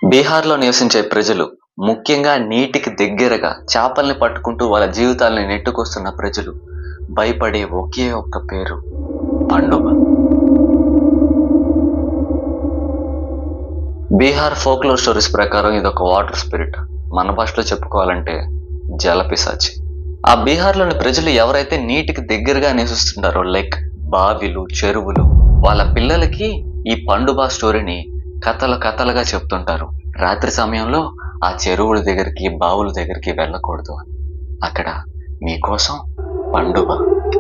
బీహార్లో నివసించే ప్రజలు, ముఖ్యంగా నీటికి దగ్గరగా చేపల్ని పట్టుకుంటూ వాళ్ళ జీవితాల్ని నెట్టుకొస్తున్న ప్రజలు భయపడే ఒకే ఒక్క పేరు పండుగ. బీహార్ ఫోక్లోర్ స్టోరీస్ ప్రకారం ఇదొక వాటర్ స్పిరిట్. మన భాషలో చెప్పుకోవాలంటే జలపిశాచి. ఆ బీహార్లోని ప్రజలు ఎవరైతే నీటికి దగ్గరగా నివసిస్తుంటారో, లైక్ బావిలు, చెరువులు, వాళ్ళ పిల్లలకి ఈ పండుబా స్టోరీని కథలు కథలుగా చెప్తుంటారు. రాత్రి సమయంలో ఆ చెరువుల దగ్గరికి, బావుల దగ్గరికి వెళ్ళకూడదు అని. అక్కడ మీకోసం పండుగ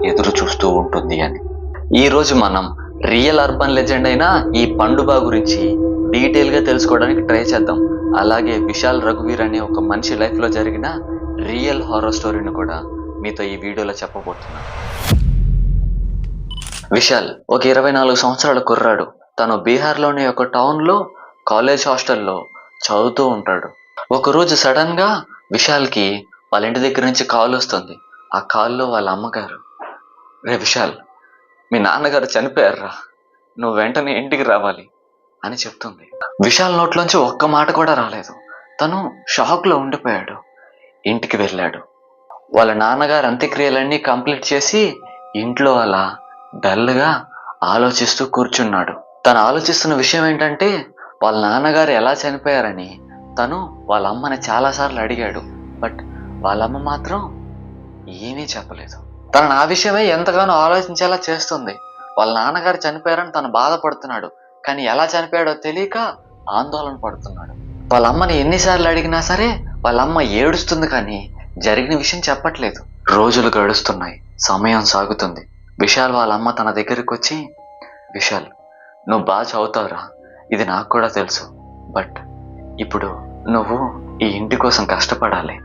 ఎదురు చూస్తూ ఉంటుంది అని. ఈరోజు మనం రియల్ అర్బన్ లెజెండ్ అయిన ఈ పండుబా గురించి డీటెయిల్గా తెలుసుకోవడానికి ట్రై చేద్దాం. అలాగే విశాల్ రఘువీర్ అనే ఒక మనిషి లైఫ్లో జరిగిన రియల్ హారర్ స్టోరీని కూడా మీతో ఈ వీడియోలో చెప్పబోతున్నాను. విశాల్ ఒక 24 సంవత్సరాల కుర్రాడు. తను బీహార్లోని ఒక టౌన్లో కాలేజ్ హాస్టల్లో చదువుతూ ఉంటాడు. ఒకరోజు సడన్ గా విశాల్కి వాళ్ళ ఇంటి దగ్గర నుంచి కాల్ వస్తుంది. ఆ కాల్లో వాళ్ళ అమ్మగారు, రే విశాల్, మీ నాన్నగారు చనిపోయారా, నువ్వు వెంటనే ఇంటికి రావాలి అని చెప్తుంది. విశాల్ నోట్లోంచి ఒక్క మాట కూడా రాలేదు. తను షాక్లో ఉండిపోయాడు. ఇంటికి వెళ్ళాడు. వాళ్ళ నాన్నగారు అంత్యక్రియలన్నీ కంప్లీట్ చేసి ఇంట్లో అలా డల్గా ఆలోచిస్తూ కూర్చున్నాడు. తను ఆలోచిస్తున్న విషయం ఏంటంటే వాళ్ళ నాన్నగారు ఎలా చనిపోయారని తను వాళ్ళ అమ్మని చాలాసార్లు అడిగాడు. బట్ వాళ్ళమ్మ మాత్రం ఏమీ చెప్పలేదు. తనను ఆ విషయమే ఎంతగానో ఆలోచించేలా చేస్తుంది. వాళ్ళ నాన్నగారు చనిపోయారని తను బాధపడుతున్నాడు, కానీ ఎలా చనిపోయాడో తెలియక ఆందోళన పడుతున్నాడు. వాళ్ళ అమ్మని ఎన్నిసార్లు అడిగినా సరే వాళ్ళ అమ్మ ఏడుస్తుంది, కానీ జరిగిన విషయం చెప్పట్లేదు. రోజులు గడుస్తున్నాయి, సమయం సాగుతుంది. విశాల్ వాళ్ళ అమ్మ తన దగ్గరికి వచ్చి, విశాల్, నువ్వు బాగా చదువుతావురా, ఇది నాకు కూడా తెలుసు, బట్ ఇప్పుడు నువ్వు ఈ ఇంటి కోసం కష్టపడాలి.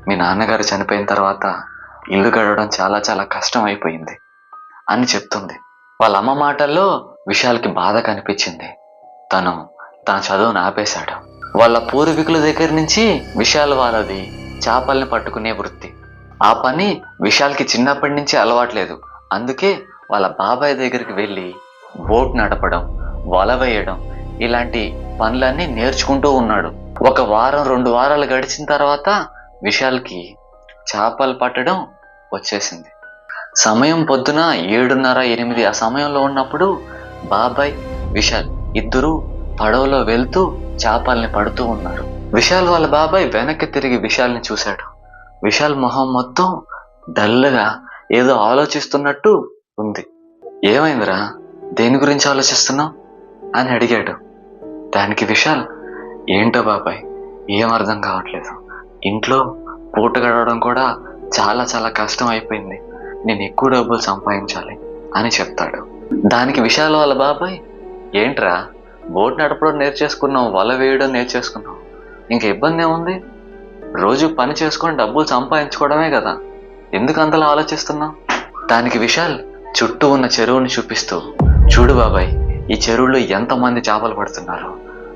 మీ నాన్నగారు చనిపోయిన తర్వాత ఇల్లు గడవడం చాలా చాలా కష్టం అయిపోయింది అని చెప్తుంది. వాళ్ళ అమ్మ మాటల్లో విశాల్కి బాధ కనిపించింది. తను తన చదువును ఆపేశాడు. వాళ్ళ పూర్వీకుల దగ్గర నుంచి విశాల్ వాళ్ళది చేపల్ని పట్టుకునే వృత్తి. ఆ పని విశాల్కి చిన్నప్పటి నుంచి అలవాట్లేదు. అందుకే వాళ్ళ బాబాయ్ దగ్గరికి వెళ్ళి బోట్ నడపడం, వల వేయడం, ఇలాంటి పనులన్నీ నేర్చుకుంటూ ఉన్నాడు. ఒక వారం 2 వారాలు గడిచిన తర్వాత విశాల్కి చేపలు పట్టడం వచ్చేసింది. సమయం పొద్దున 7:30, 8 ఆ సమయంలో ఉన్నప్పుడు బాబాయ్, విశాల్ ఇద్దరూ పడవలో వెళ్తూ చేపల్ని పడుతూ ఉన్నారు. విశాల్ వాళ్ళ బాబాయ్ వెనక్కి తిరిగి విశాల్ని చూశాడు. విశాల్ మొహం మొత్తం డల్గా ఏదో ఆలోచిస్తున్నట్టు ఉంది. ఏమైందిరా, దేని గురించి ఆలోచిస్తున్నావు అని అడిగాడు. దానికి విశాల్, ఏంటో బాబాయ్, ఏం అర్థం కావట్లేదు, ఇంట్లో పూట గడవడం కూడా చాలా చాలా కష్టం అయిపోయింది, నేను ఎక్కువ డబ్బులు సంపాదించాలి అని చెప్తాడు. దానికి విశాల్ వాళ్ళ బాబాయ్, ఏంట్రా, బోట్ నడపడం నేర్చేసుకున్నావు, వల వేయడం నేర్చేసుకున్నావు, ఇంకా ఇబ్బంది ఏముంది, రోజు పని చేసుకొని డబ్బులు సంపాదించుకోవడమే కదా, ఎందుకు అంతలా ఆలోచిస్తున్నావు? దానికి విశాల్ చుట్టూ ఉన్న చెరువుని చూపిస్తూ, చూడు బాబాయ్, ఈ చెరువులో ఎంతమంది చేపలు పడుతున్నారు,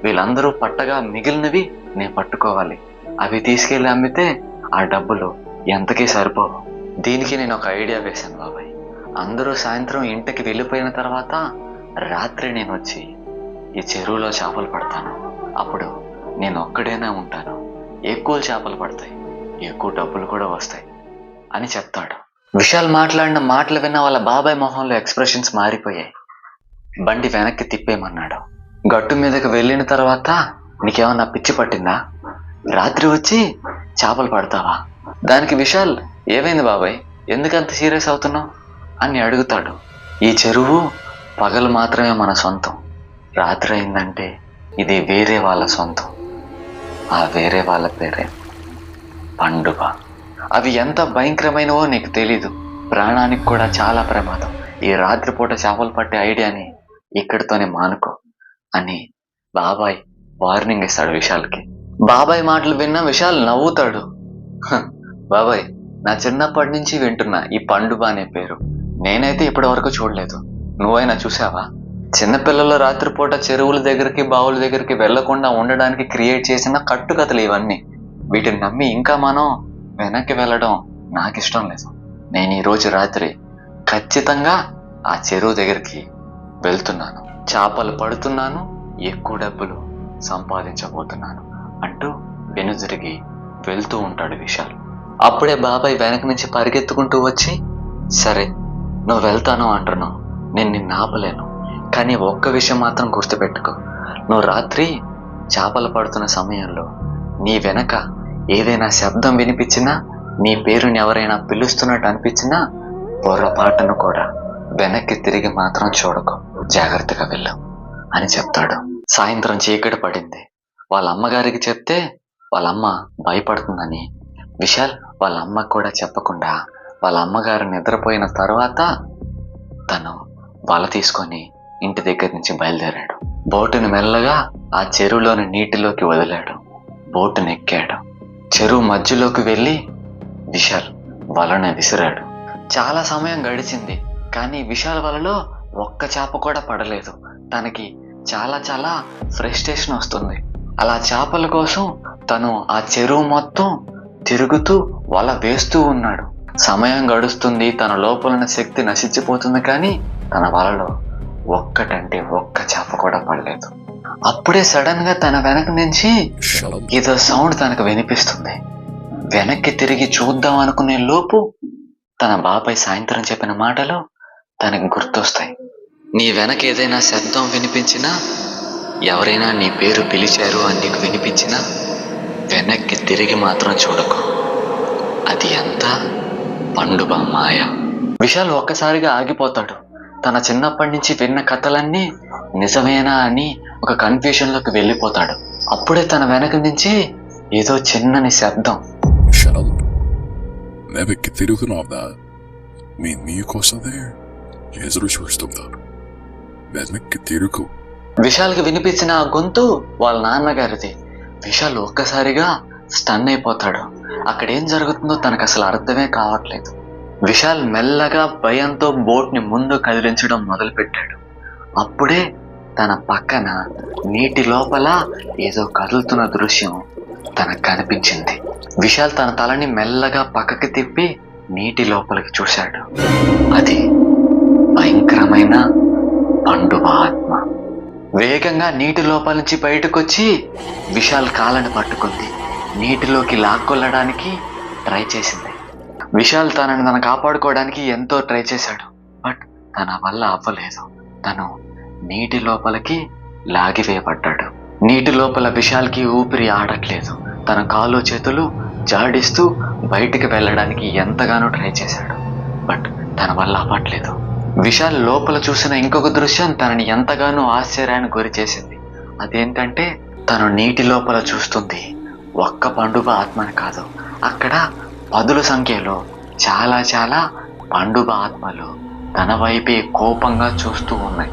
వీళ్ళందరూ పట్టగా మిగిలినవి నేను పట్టుకోవాలి, అవి తీసుకెళ్ళి అమ్మితే ఆ డబ్బులు ఎంతకీ సరిపోవు. దీనికి నేను ఒక ఐడియా వేశాను బాబాయ్. అందరూ సాయంత్రం ఇంటికి వెళ్ళిపోయిన తర్వాత రాత్రి నేను వచ్చి ఈ చెరువులో చేపలు పడతాను. అప్పుడు నేను ఒక్కడైనా ఉంటాను, ఎక్కువ చేపలు పడతాయి, ఎక్కువ డబ్బులు కూడా వస్తాయి అని చెప్తాడు. విశాల్ మాట్లాడిన మాటలు విన్న వాళ్ళ బాబాయ్ మొహంలో ఎక్స్ప్రెషన్స్ మారిపోయాయి. బండి వెనక్కి తిప్పేయమన్నాడు. గట్టు మీదకి వెళ్ళిన తర్వాత, నీకేమన్నా పిచ్చి పట్టిందా, రాత్రి వచ్చి చేపలు పడతావా? దానికి విశాల్, ఏమైంది బాబాయ్, ఎందుకంత సీరియస్ అవుతున్నావు అని అడుగుతాడు. ఈ చెరువు పగలు మాత్రమే మన సొంతం, రాత్రి అయిందంటే ఇది వేరే వాళ్ళ సొంతం, ఆ వేరే వాళ్ళ పేరే పండుగ. అవి ఎంత భయంకరమైనవో నీకు తెలీదు, ప్రాణానికి కూడా చాలా ప్రమాదం. ఈ రాత్రిపూట చేపలు పట్టే ఐడియాని ఇక్కడితోనే మానుకో అని బాబాయ్ వార్నింగ్ ఇస్తాడు విశాల్కి. బాబాయ్ మాటలు విన్న విశాల్ నవ్వుతాడు. బాబాయ్, నా చిన్నప్పటి నుంచి వింటున్నా ఈ పండుగ అనే పేరు, నేనైతే ఇప్పటి వరకు చూడలేదు, నువ్వైనా చూసావా? చిన్నపిల్లలు రాత్రిపూట చెరువుల దగ్గరికి, బావుల దగ్గరికి వెళ్లకుండా ఉండడానికి క్రియేట్ చేసిన కట్టుకథలు ఇవన్నీ. వీటిని నమ్మి ఇంకా మనం వెనక్కి వెళ్ళడం నాకు ఇష్టం లేదు. నేను ఈరోజు రాత్రి ఖచ్చితంగా ఆ చెరువు దగ్గరికి వెళ్తున్నాను, చేపలు పడుతున్నాను, ఎక్కువ డబ్బులు సంపాదించబోతున్నాను అంటూ వెనుదిరిగి వెళ్తూ ఉంటాడు విశాల్. అప్పుడే బాబాయ్ వెనక నుంచి పరిగెత్తుకుంటూ వచ్చి, సరే నువ్వు వెళ్తాను అంటున్నావు, నేను నిన్ను ఆపలేను, కానీ ఒక్క విషయం మాత్రం గుర్తుపెట్టుకో, నువ్వు రాత్రి చేపలు పడుతున్న సమయంలో నీ వెనక ఏదైనా శబ్దం వినిపించినా, నీ పేరుని ఎవరైనా పిలుస్తున్నట్టు అనిపించినా పొర్రపాటును కూడా వెనక్కి తిరిగి మాత్రం చూడకు, జాగ్రత్తగా వెళ్ళు అని చెప్తాడు. సాయంత్రం చీకటి పడింది. వాళ్ళ అమ్మగారికి చెప్తే వాళ్ళ అమ్మ భయపడుతుందని విశాల్ వాళ్ళ అమ్మకు కూడా చెప్పకుండా వాళ్ళ అమ్మగారు నిద్రపోయిన తర్వాత తను వల తీసుకొని ఇంటి దగ్గర నుంచి బయలుదేరాడు. బోటుని మెల్లగా ఆ చెరువులోని నీటిలోకి వదిలాడు. బోటుని ఎక్కాడు. చెరువు మధ్యలోకి వెళ్ళి విశాల్ వలను విసిరాడు. చాలా సమయం గడిచింది, కానీ విశాల్ వలలో ఒక్క చేప కూడా పడలేదు. తనకి చాలా చాలా ఫ్రస్ట్రేషన్ వస్తుంది. అలా చేపల కోసం తను ఆ చెరువు మొత్తం తిరుగుతూ వల వేస్తూ ఉన్నాడు. సమయం గడుస్తుంది, తన లోపల ఉన్న శక్తి నశించిపోతుంది, కానీ తన వలలో ఒక్కటంటే ఒక్క చేప కూడా పడలేదు. అప్పుడే సడన్ గా తన వెనక నుంచి ఏదో సౌండ్ తనకు వినిపిస్తుంది. వెనక్కి తిరిగి చూద్దాం అనుకునే లోపు తన బాబాయ్ సాయంత్రం చెప్పిన మాటలు తనకు గుర్తొస్తాయి. నీ వెనక ఏదైనా శబ్దం వినిపించినా, ఎవరైనా నీ పేరు పిలిచారు అని నీకు వినిపించినా వెనక్కి తిరిగి మాత్రం చూడకు, అది అంతా పండుగ మాయ. విశాల్ ఒక్కసారిగా ఆగిపోతాడు. తన చిన్నప్పటి నుంచి విన్న కథలన్నీ నిజమేనా అని ఒక కన్ఫ్యూజన్లోకి వెళ్ళిపోతాడు. అప్పుడే తన వెనక నుంచి ఏదో చిన్నని శబ్దం. వెనక్కి తిరుగుతున్నావుదా? మీకోసమే ఎదురు చూస్తున్నాను, వెనక్కి తిరుగు. విశాల్కి వినిపించిన ఆ గొంతు వాళ్ళ నాన్నగారిది. విశాల్ ఒక్కసారిగా స్టన్ అయిపోతాడు. అక్కడ ఏం జరుగుతుందో తనకు అసలు అర్థమే కావట్లేదు. విశాల్ మెల్లగా భయంతో బోట్ని ముందు కదిలించడం మొదలుపెట్టాడు. అప్పుడే తన పక్కన నీటి లోపల ఏదో కదులుతున్న దృశ్యం తనకు కనిపించింది. విశాల్ తన తలని మెల్లగా పక్కకి తిప్పి నీటి లోపలికి చూశాడు. అది భయంకరమైన పండుగ ఆత్మ. వేగంగా నీటి లోపల నుంచి బయటకొచ్చి విశాల్ కాళ్ళని పట్టుకుంది. నీటిలోకి లాక్కొల్లడానికి ట్రై చేసింది. విశాల్ తనను కాపాడుకోవడానికి ఎంతో ట్రై చేశాడు, బట్ తన వల్ల అవ్వలేదు. తను నీటి లోపలికి లాగివేయబడ్డాడు. నీటి లోపల విశాల్కి ఊపిరి ఆడట్లేదు. తన కాళ్ళు చేతులు జాడిస్తూ బయటికి వెళ్ళడానికి ఎంతగానో ట్రై చేశాడు, బట్ తన వల్ల అవ్వట్లేదు. విశాల్ లోపల చూసిన ఇంకొక దృశ్యం తనని ఎంతగానో ఆశ్చర్యానికి గురి చేసింది. అదేంటంటే తను నీటి లోపల చూస్తుంది ఒక్క పండుగ ఆత్మని కాదు, అక్కడ పదుల సంఖ్యలో చాలా చాలా పండుగ ఆత్మలు తన వైపే కోపంగా చూస్తూ ఉన్నాయి.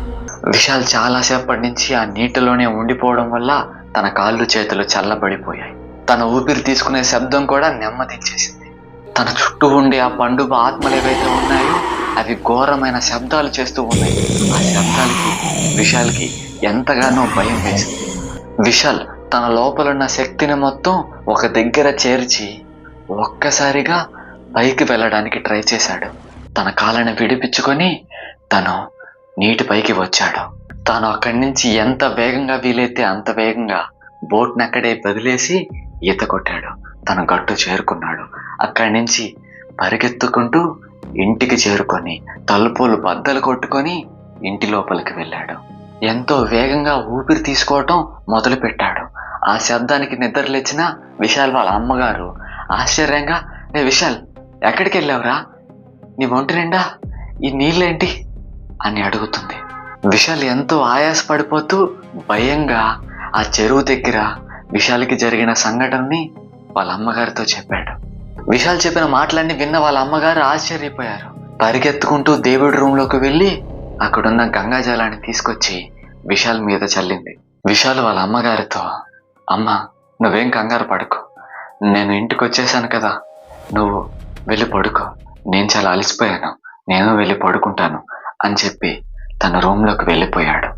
విశాల్ చాలాసేపటి నుంచి ఆ నీటిలోనే ఉండిపోవడం వల్ల తన కాళ్ళు చేతులు చల్లబడిపోయాయి. తన ఊపిరి తీసుకునే శబ్దం కూడా నెమ్మదించేసింది. తన చుట్టూ ఉండే ఆ పండుగ ఆత్మలు ఏవైతే ఉన్నాయో అవి ఘోరమైన శబ్దాలు చేస్తూ ఉన్నాయి. ఆ శబ్దాలకి విశాల్కి ఎంతగానో భయం వేసింది. విశాల్ తన లోపలున్న శక్తిని మొత్తం ఒక దగ్గర చేర్చి ఒక్కసారిగా పైకి వెళ్ళడానికి ట్రై చేశాడు. తన కాళ్ళని విడిపించుకొని తను నీటిపైకి వచ్చాడు. తాను అక్కడి నుంచి ఎంత వేగంగా వీలైతే అంత వేగంగా బోట్ని అక్కడే వదిలేసి ఈత కొట్టాడు. తన గట్టు చేరుకున్నాడు. అక్కడి నుంచి పరిగెత్తుకుంటూ ఇంటికి చేరుకొని తలుపులు బద్దలు కొట్టుకొని ఇంటి లోపలికి వెళ్ళాడు. ఎంతో వేగంగా ఊపిరి తీసుకోవటం మొదలు పెట్టాడు. ఆ శబ్దానికి నిద్ర లేచిన విశాల్ వాళ్ళ అమ్మగారు ఆశ్చర్యంగా, ఏ విశాల్ ఎక్కడికి వెళ్ళావురా, నీ ఒంటి నిండా ఈ నీళ్ళేంటి అని అడుగుతుంది. విశాల్ ఎంతో ఆయాసపడిపోతూ భయంగా ఆ చెరువు దగ్గర విశాల్కి జరిగిన సంఘటనని వాళ్ళ అమ్మగారితో చెప్పాడు. విశాల్ చెప్పిన మాటలన్నీ విన్న వాళ్ళ అమ్మగారు ఆశ్చర్యపోయారు. పరిగెత్తుకుంటూ దేవుడి రూమ్లోకి వెళ్ళి అక్కడున్న గంగాజలాన్ని తీసుకొచ్చి విశాల్ మీద చల్లింది. విశాల్ వాళ్ళ అమ్మగారితో, అమ్మ నువ్వేం కంగారు పడుకో, నేను ఇంటికి వచ్చేసాను కదా, నువ్వు వెళ్ళి పడుకో, నేను చాలా అలసిపోయాను, నేను వెళ్ళి పడుకుంటాను అని చెప్పి తన రూమ్లోకి వెళ్ళిపోయాడు.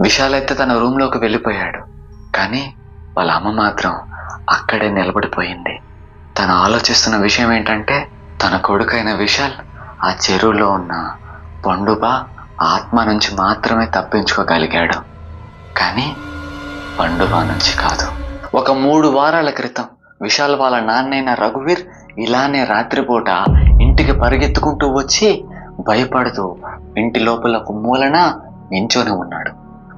విశాల్ అయితే తన రూమ్లోకి వెళ్ళిపోయాడు, కానీ వాళ్ళ అమ్మ మాత్రం అక్కడే నిలబడిపోయింది. తను ఆలోచిస్తున్న విషయం ఏంటంటే తన కొడుకైన విశాల్ ఆ చెరువులో ఉన్న పండుగ ఆత్మ నుంచి మాత్రమే తప్పించుకోగలిగాడు, కానీ పండుబా నుంచి కాదు. ఒక 3 వారాల క్రితం విశాల్ వాళ్ళ నాన్నైన రఘువీర్ ఇలానే రాత్రిపూట ఇంటికి పరిగెత్తుకుంటూ వచ్చి భయపడుతూ ఇంటి లోపల ఒక మూలన నించొని ఉన్నాడు.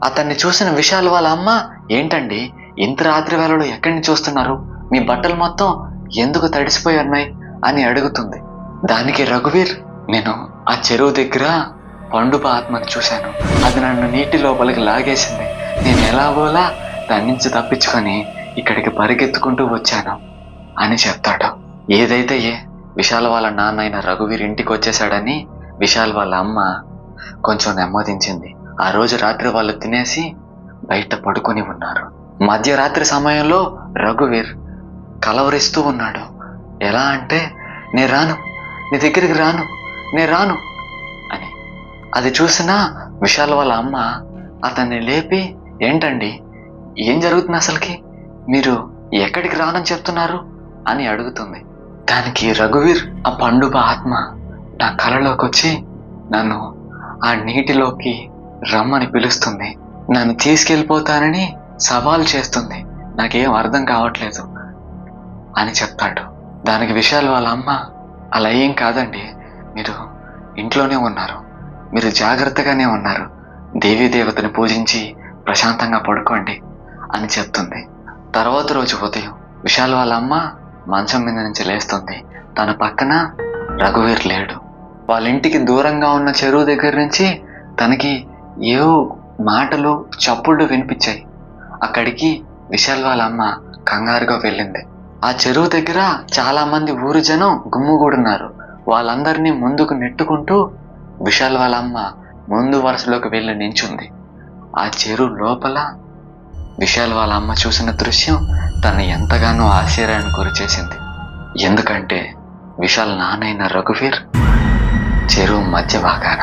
అతన్ని చూసిన విశాల్ వాళ్ళ అమ్మ, ఏంటండి ఇంత రాత్రి వేళలో ఎక్కడి నుంచి వస్తున్నారు, మీ బట్టలు మొత్తం ఎందుకు తడిసిపోయి ఉన్నాయి అని అడుగుతుంది. దానికి రఘువీర్, నేను ఆ చెరువు దగ్గర పండుబ ఆత్మను చూశాను, అది నన్ను నీటి లోపలికి లాగేసింది, నేను ఎలాగోలా దాని నుంచి తప్పించుకొని ఇక్కడికి పరిగెత్తుకుంటూ వచ్చాను అని చెప్తాడు. ఏదైతే విశాల్ వాళ్ళ నాన్న అయిన రఘువీర్ ఇంటికి వచ్చేసాడని విశాల్ వాళ్ళ అమ్మ కొంచెం నెమ్మదించింది. ఆ రోజు రాత్రి వాళ్ళు తినేసి బయట పడుకొని ఉన్నారు. మధ్యరాత్రి సమయంలో రఘువీర్ కలవరిస్తూ ఉన్నాడు. ఎలా అంటే, నేను రాను, నీ దగ్గరికి రాను, నేను రాను అని. అది చూసిన విశాల్ వాళ్ళ అమ్మ అతన్ని లేపి, ఏంటండి ఏం జరుగుతుంది అసలుకి, మీరు ఎక్కడికి రానని చెప్తున్నారు అని అడుగుతుంది. దానికి రఘువీర్, ఆ పండుబ ఆత్మ నా కలలోకి వచ్చి నన్ను ఆ నీటిలోకి రమ్మని పిలుస్తుంది, నన్ను తీసుకెళ్ళిపోతానని సవాల్ చేస్తుంది, నాకేం అర్థం కావట్లేదు అని చెప్తాడు. దానికి విశాల్ వాళ్ళ అమ్మ, అలా ఏం కాదండి, మీరు ఇంట్లోనే ఉన్నారు, మీరు జాగ్రత్తగానే ఉన్నారు, దేవీ దేవతని పూజించి ప్రశాంతంగా పడుకోండి అని చెప్తుంది. తర్వాత రోజు ఉదయం విశాల్ వాళ్ళ అమ్మ మంచం మీద నుంచి లేస్తుంది. తన పక్కన రఘువీర్ లేడు. వాళ్ళ ఇంటికి దూరంగా ఉన్న చెరువు దగ్గర నుంచి తనకి ఏవో మాటలు చప్పుళ్ళు వినిపించాయి. అక్కడికి విశాల్ వాళ్ళ అమ్మ కంగారుగా వెళ్ళింది. ఆ చెరువు దగ్గర చాలా మంది ఊరు జనం గుమ్ముగూడున్నారు. వాళ్ళందరినీ ముందుకు నెట్టుకుంటూ విశాల్ వాళ్ళ అమ్మ ముందు వరుసలోకి వెళ్ళి నించుంది. ఆ చెరువు లోపల విశాల్ వాళ్ళ అమ్మ చూసిన దృశ్యం తను ఎంతగానో ఆశ్చర్యాన్ని గురిచేసింది. ఎందుకంటే విశాల్ నాన్నైన రఘువీర్ చెరువు మధ్య భాగాన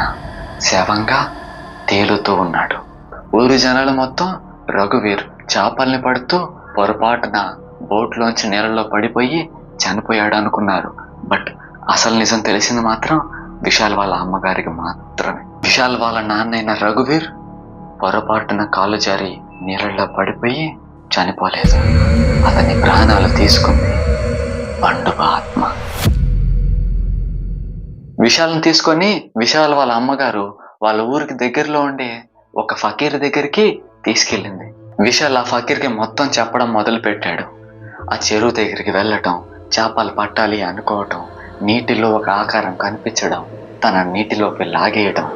శవంగా తేలుతూ ఉన్నాడు. ఊరి జనాలు మొత్తం రఘువీర్ చేపల్ని పడుతూ పొరపాటున బోట్లోంచి నీళ్ళలో పడిపోయి చనిపోయాడు అనుకున్నారు. బట్ అసలు నిజం తెలిసింది మాత్రం విశాల్ వాళ్ళ అమ్మగారికి మాత్రమే. విశాల్ వాళ్ళ నాన్నైన రఘువీర్ పొరపాటున కాలు జారి నీళ్ళలో పడిపోయి చనిపోలేదు. అతని ప్రాణాలు తీసుకుంది పండుబ ఆత్మ. విశాల్ని తీసుకొని విశాల్ వాళ్ళ అమ్మగారు వాళ్ళ ఊరికి దగ్గరలో ఉండే ఒక ఫకీర్ దగ్గరికి తీసుకెళ్ళింది. విశాల్ ఆ ఫకీర్కి మొత్తం చెప్పడం మొదలు పెట్టాడు. ఆ చెరువు దగ్గరికి వెళ్ళటం, చేపలు పట్టాలి అనుకోవటం, నీటిలో ఒక ఆకారం కనిపించడం, తన నీటిలోకి లాగేయటం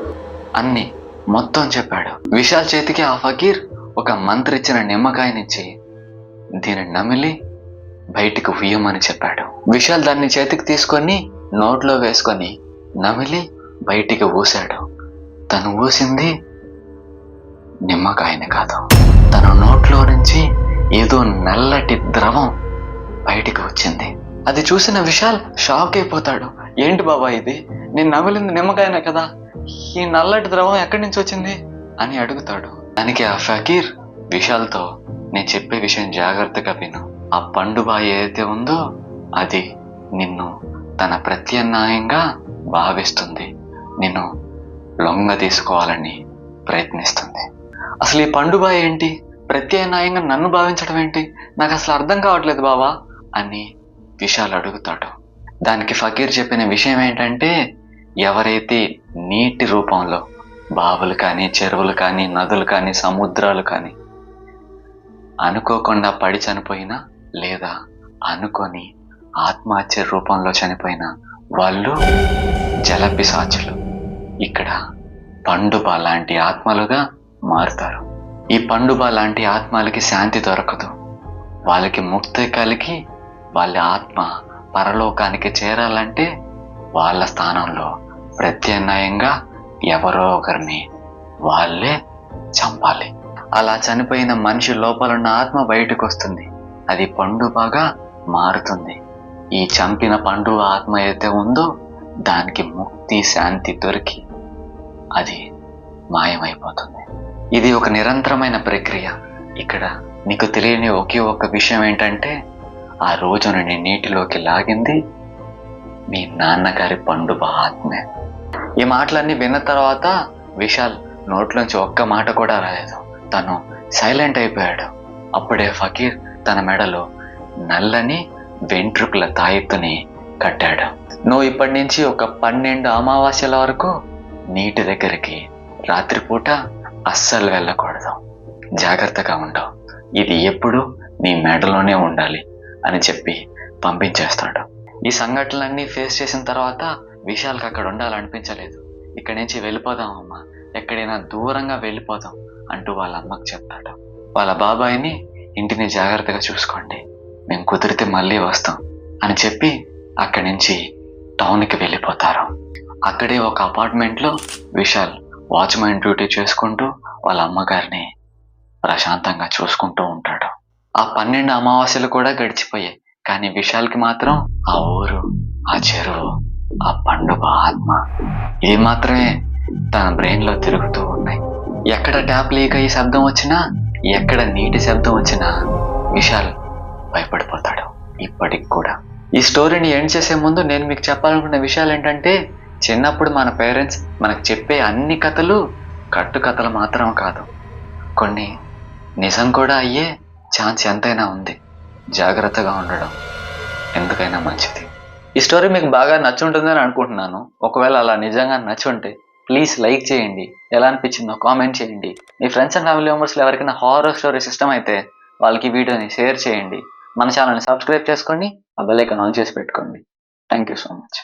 అన్ని మొత్తం చెప్పాడు. విశాల్ చేతికి ఆ ఫకీర్ ఒక మంత్రిచ్చిన నిమ్మకాయనిచ్చి దీన్ని నమిలి బయటికి ఉయ్యమని చెప్పాడు. విశాల్ దాన్ని చేతికి తీసుకొని నోట్లో వేసుకొని నమిలి బయటికి ఊశాడు. తను ఊసింది నిమ్మకాయని కాదు, తన నోట్లో నుంచి ఏదో నల్లటి ద్రవం బయటికి వచ్చింది. అది చూసిన విశాల్ షాక్ అయిపోతాడు. ఏంటి బాబా ఇది, నేను నమిలింది నిమ్మకాయనే కదా, ఈ నల్లటి ద్రవం ఎక్కడి నుంచి వచ్చింది అని అడుగుతాడు. దానికి ఆ ఫకీర్ విశాల్తో, నేను చెప్పే విషయం జాగ్రత్తగా విను, ఆ పండుబ ఏదైతే ఉందో అది నిన్ను తన ప్రత్యామ్నాయంగా భావిస్తుంది, నిన్ను లొంగ తీసుకోవాలని ప్రయత్నిస్తుంది. అసలు ఈ పండుబ ఏంటి, ప్రత్యామ్నాయంగా నన్ను భావించడం ఏంటి, నాకు అసలు అర్థం కావట్లేదు బావా అని విశాల్ అడుగుతాడు. దానికి ఫకీర్ చెప్పిన విషయం ఏంటంటే, ఎవరైతే నీటి రూపంలో బావులు కానీ, చెరువులు కానీ, నదులు కానీ, సముద్రాలు కానీ అనుకోకుండా పడి చనిపోయినా లేదా అనుకొని ఆత్మహత్య రూపంలో చనిపోయినా వాళ్ళు జలపిశాచులు, ఇక్కడ పండుబ లాంటి ఆత్మలుగా మారుతారు. ఈ పండుబ లాంటి ఆత్మలకి శాంతి దొరకదు. వాళ్ళకి ముక్తి కలిగి వాళ్ళ ఆత్మ పరలోకానికి చేరాలంటే వాళ్ళ స్థానంలో ప్రత్యామ్నాయంగా ఎవరో ఒకరిని వాళ్ళే చంపాలి. అలా చనిపోయిన మనిషి లోపల ఉన్న ఆత్మ బయటకు వస్తుంది, అది పండుబగా మారుతుంది. ఈ చంపిన పండుబ ఆత్మ ఏదైతే ఉందో దానికి ముక్తి శాంతి దొరికి అది మాయమైపోతుంది. ఇది ఒక నిరంతరమైన ప్రక్రియ. ఇక్కడ నీకు తెలియని ఒకే ఒక్క విషయం ఏంటంటే, ఆ రోజు నేను నీటిలోకి లాగింది మీ నాన్నగారి పండుబ ఆత్మే. ఈ మాటలన్నీ విన్న తర్వాత విశాల్ నోట్లోంచి ఒక్క మాట కూడా రాలేదు. తను సైలెంట్ అయిపోయాడు. అప్పుడే ఫకీర్ తన మెడలో నల్లని వెంట్రుకల తాయెత్తుని కట్టాడు. నువ్వు ఇప్పటి నుంచి ఒక 12 అమావాస్యల వరకు నీటి దగ్గరికి రాత్రిపూట అస్సలు వెళ్ళకూడదు, జాగ్రత్తగా ఉండవు, ఇది ఎప్పుడు నీ మెడలోనే ఉండాలి అని చెప్పి పంపించేస్తాడు. ఈ సంఘటనలన్నీ ఫేస్ చేసిన తర్వాత విశాల్కి అక్కడ ఉండాలనిపించలేదు. ఇక్కడి నుంచి వెళ్ళిపోదాం అమ్మా, ఎక్కడైనా దూరంగా వెళ్ళిపోదాం అంటూ వాళ్ళ అమ్మకు చెప్తాడు. వాళ్ళ బాబాయిని ఇంటిని జాగ్రత్తగా చూసుకోండి, మేము కుదిరితే మళ్ళీ వస్తాం అని చెప్పి అక్కడి నుంచి టౌన్కి వెళ్ళిపోతారు. అక్కడే ఒక అపార్ట్మెంట్లో విశాల్ వాచ్మెన్ డ్యూటీ చేసుకుంటూ వాళ్ళ అమ్మగారిని ప్రశాంతంగా చూసుకుంటూ ఉంటాడు. ఆ 12 అమావాస్యలు కూడా గడిచిపోయాయి. కానీ విశాల్కి మాత్రం ఆ ఊరు, ఆ చెరువు, ఆ పండుగ ఆత్మ ఇది మాత్రమే తన బ్రెయిన్లో తిరుగుతూ ఉన్నాయి. ఎక్కడ ట్యాప్ లీక్ అయ్యి శబ్దం వచ్చినా, ఎక్కడ నీటి శబ్దం వచ్చినా విశాల్ భయపడిపోతాడు ఇప్పటికి కూడా. ఈ స్టోరీని ఎండ్ చేసే ముందు నేను మీకు చెప్పాలనుకున్న విషయాలు ఏంటంటే, చిన్నప్పుడు మన పేరెంట్స్ మనకు చెప్పే అన్ని కథలు కట్టుకథలు మాత్రం కాదు, కొన్ని నిజం కూడా అయ్యే ఛాన్స్ ఎంతైనా ఉంది. జాగ్రత్తగా ఉండడం ఎందుకైనా మంచిది. ఈ స్టోరీ మీకు బాగా నచ్చుంటుందని అనుకుంటున్నాను. ఒకవేళ అలా నిజంగా నచ్చుంటే ప్లీజ్ లైక్ చేయండి, ఎలా అనిపించిందో కామెంట్ చేయండి. మీ ఫ్రెండ్స్ అండ్ ఫ్యామిలీ మెంబర్స్లో ఎవరికైనా హారర్ స్టోరీస్ ఇష్టమైతే వాళ్ళకి వీడియోని షేర్ చేయండి. మన ఛానల్ని సబ్స్క్రైబ్ చేసుకోండి, ఆ బెల్ ఐకాన్ ఆన్ చేసి పెట్టుకోండి. Thank you so much.